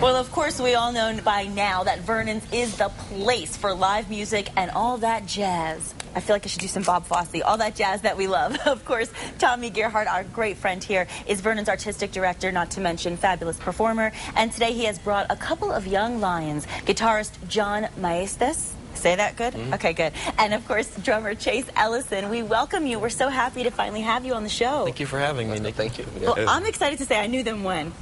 Well, of course, we all know by now that Vernons is the place for live music and all that jazz. I feel like I should do some Bob Fosse, all that jazz that we love. Of course, Tommy Gerhardt, our great friend here, is Vernons' artistic director, not to mention fabulous performer. And today he has brought a couple of young lions, guitarist John Maestas. Say that good? Mm-hmm. Okay, good. And of course, drummer Chase Ellison. We welcome you. We're so happy to finally have you on the show. Thank you for having me, Nick. Thank you. Well, I'm excited to say I knew them when.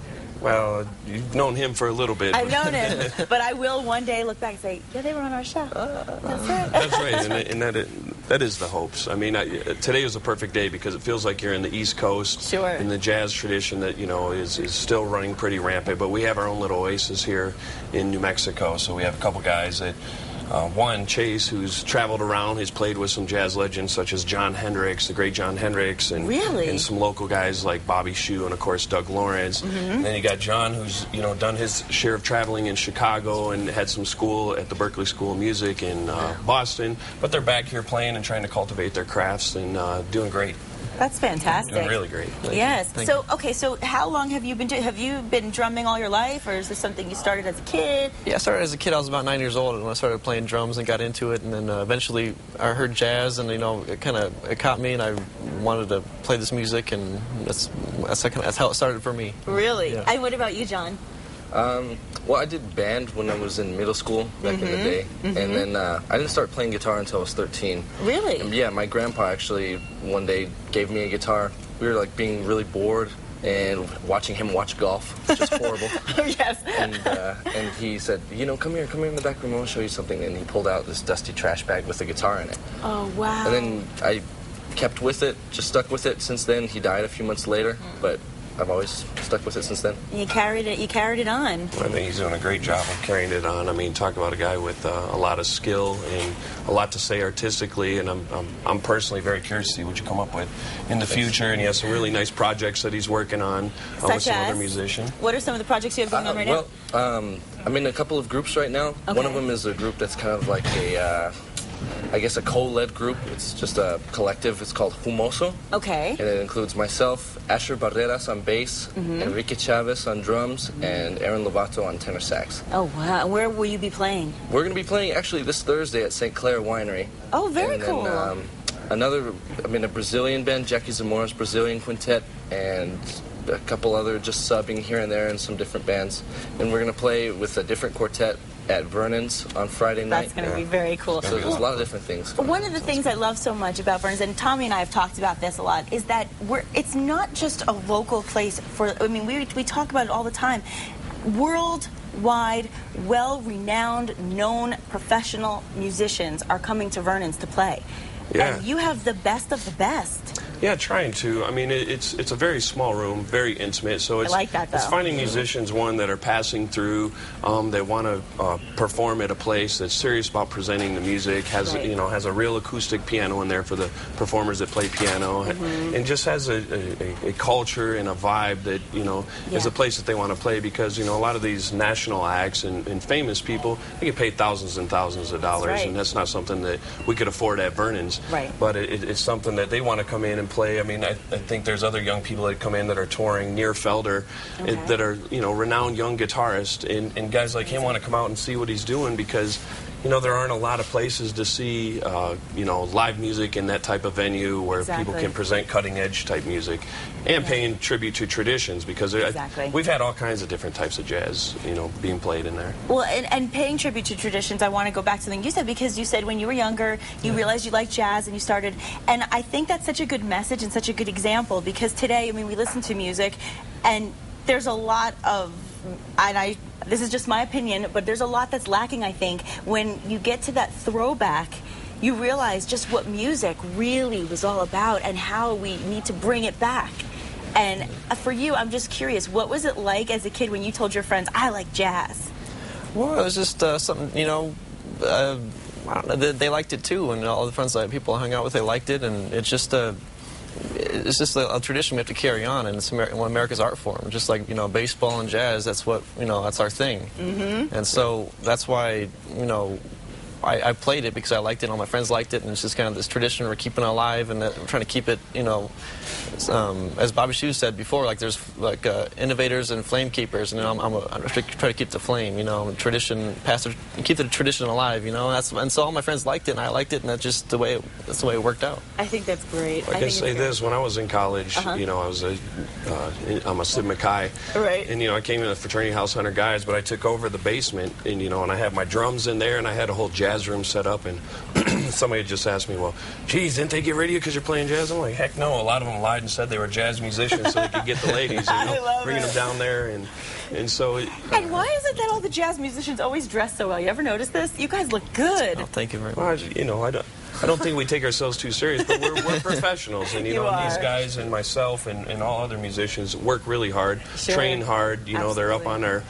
Well, you've known him for a little bit. I've known him, but I will one day look back and say, yeah, they were on our show. That's right. That's right, and that is the hopes. I mean, today is a perfect day because it feels like you're in the East Coast. Sure. In the jazz tradition that, you know, is still running pretty rampant. But we have our own little oasis here in New Mexico. So we have a couple guys that, one, Chase, who's traveled around, has played with some jazz legends such as John Hendricks, the great John Hendricks, and, really? And some local guys like Bobby Shue and, of course, Doug Lawrence. Mm-hmm. And then you got John, who's, you know, done his share of traveling in Chicago and had some school at the Berklee School of Music in Boston. But they're back here playing and trying to cultivate their crafts and doing great. That's fantastic. Doing really great. Yes. So, okay, so how long have you been doing? Have you been drumming all your life, or is this something you started as a kid? Yeah, I started as a kid. I was about 9 years old when I started playing drums and got into it, and then eventually I heard jazz, and you know, it caught me, and I wanted to play this music, and that's how it started for me. Really? Yeah. And what about you, John? Well, I did band when I was in middle school back in the day, and then I didn't start playing guitar until I was 13. Really? And yeah, my grandpa actually one day gave me a guitar. We were like being really bored and watching him watch golf. It's just horrible. Yes. And he said, you know, come here in the back room, I want to show you something. And he pulled out this dusty trash bag with a guitar in it. Oh, wow. And then I kept with it, just stuck with it since then. He died a few months later, but I've always stuck with it since then. You carried it on. I think he's doing a great job of carrying it on. I mean, talk about a guy with a lot of skill and a lot to say artistically, and I'm personally very curious to see what you come up with in the future. And he has some really nice projects that he's working on with some other musicians. What are some of the projects you have going on right now? Well, I'm in a couple of groups right now. Okay. One of them is a group that's kind of like a I guess a co-led group. It's just a collective. It's called Humoso. Okay. And it includes myself, Asher Barreras on bass, Enrique Chavez on drums, and Aaron Lovato on tenor sax. Oh, wow. Where will you be playing? We're going to be playing actually this Thursday at St. Clair Winery. Oh, very cool. Then, a Brazilian band, Jackie Zamora's Brazilian Quintet, and a couple other just subbing here and there in some different bands. And we're going to play with a different quartet at Vernons on Friday night. That's going to be very cool. So there's a lot of different things. One of the things I love so much about Vernons, and Tommy and I have talked about this a lot, is that it's not just a local place for, I mean, we talk about it all the time. Worldwide, well-renowned, known professional musicians are coming to Vernons to play. Yeah. And you have the best of the best. Yeah, trying to. I mean, it's a very small room, very intimate. So it's, I like that, though. It's finding musicians, one, that are passing through, that want to perform at a place that's serious about presenting the music, has right. has a real acoustic piano in there for the performers that play piano, and just has a culture and a vibe that is a place that they want to play, because a lot of these national acts and famous people, they get paid thousands and thousands of dollars, right. and that's not something that we could afford at Vernons. Right. But it's something that they want to come in and play. I mean, I think there's other young people that come in that are touring near Felder, that are renowned young guitarists, and guys like him want to come out and see what he's doing, because there aren't a lot of places to see live music in that type of venue where people can present cutting edge type music and paying tribute to traditions, because we've had all kinds of different types of jazz being played in there. Well, and paying tribute to traditions, I want to go back to something you said, because you said when you were younger you realized you liked jazz and you started, and I think that's such a good message and such a good example, because today, I mean, we listen to music and there's a lot of, this is just my opinion, but there's a lot that's lacking, I think. When you get to that throwback, you realize just what music really was all about and how we need to bring it back. And for you, I'm just curious, what was it like as a kid when you told your friends, I like jazz? Well, it was just something, I don't know, they liked it too, and all the friends people I hung out with, they liked it, and it's just a tradition we have to carry on, and it's America's art form. Just like baseball and jazz, that's what that's our thing. And so that's why I played it because I liked it, all my friends liked it, and it's just kind of this tradition we're keeping alive, and we're trying to keep it, you know, as Bobby Shoes said before, like there's like innovators and flame keepers, and I'm try to keep the flame, you know, tradition, keep the tradition alive, you know, and so all my friends liked it, and I liked it, and that's just the way it worked out. I think that's great. I can say this: when I was in college, you know, I'm a Sigma Chi, right? And you know, I came in a fraternity house, 100 guys, but I took over the basement, and you know, and I had my drums in there, and I had a whole jazz room set up, and somebody just asked me, well, geez, didn't they get rid of you because you're playing jazz? I'm like, heck no. A lot of them lied and said they were jazz musicians so they could get the ladies, you know, bringing them down there, and so. And why is it that all the jazz musicians always dress so well? You ever notice this? You guys look good. Oh, thank you very much. Well, you know, I don't think we take ourselves too serious, but we're professionals, and you know, these guys and myself and all other musicians work really hard, train hard. You know, they're up on our,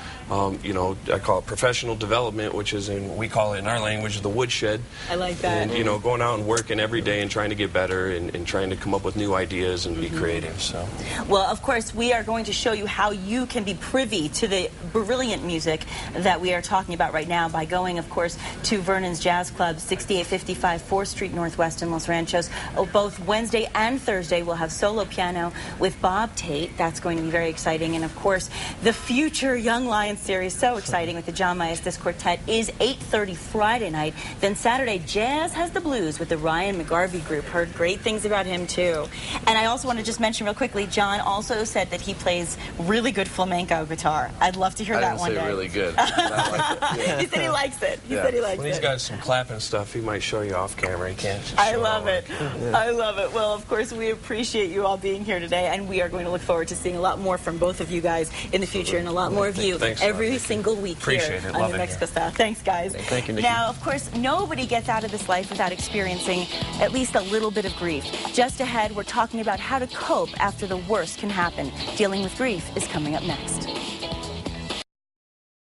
you know, I call it professional development, which is we call it in our language the woodshed. I like that. And you know, going out and working every day and trying to get better and trying to come up with new ideas and be creative. So, well, of course, we are going to show you how you can be privy to the brilliant music that we are talking about right now by going, of course, to Vernons Jazz Club, 6855 4th Street Northwest in Los Ranchos. Both Wednesday and Thursday we'll have solo piano with Bob Tate. That's going to be very exciting. And of course, the future Young Lions series, so exciting, with the John Maestas Quartet, is 8:30 Friday night. Then Saturday, Jazz Has the Blues with the Ryan McGarvey Group. Heard great things about him too. And I also want to just mention real quickly, John also said that he plays really good flamenco guitar. I'd love to hear that one day. I didn't say really good. I like it. Yeah. He said he likes it. He said he likes it. when he's got some clapping stuff, he might show you off camera. He can't. I love it. I love it. Well, of course, we appreciate you all being here today, and we are going to look forward to seeing a lot more from both of you guys in the future, and a lot more of you every single week here on the Next Best. Thanks, guys. Thank you, Nikki. Now, of course, nobody gets out of this life without experiencing at least a little bit of grief. Just ahead, we're talking about how to cope after the worst can happen. Dealing with grief is coming up next.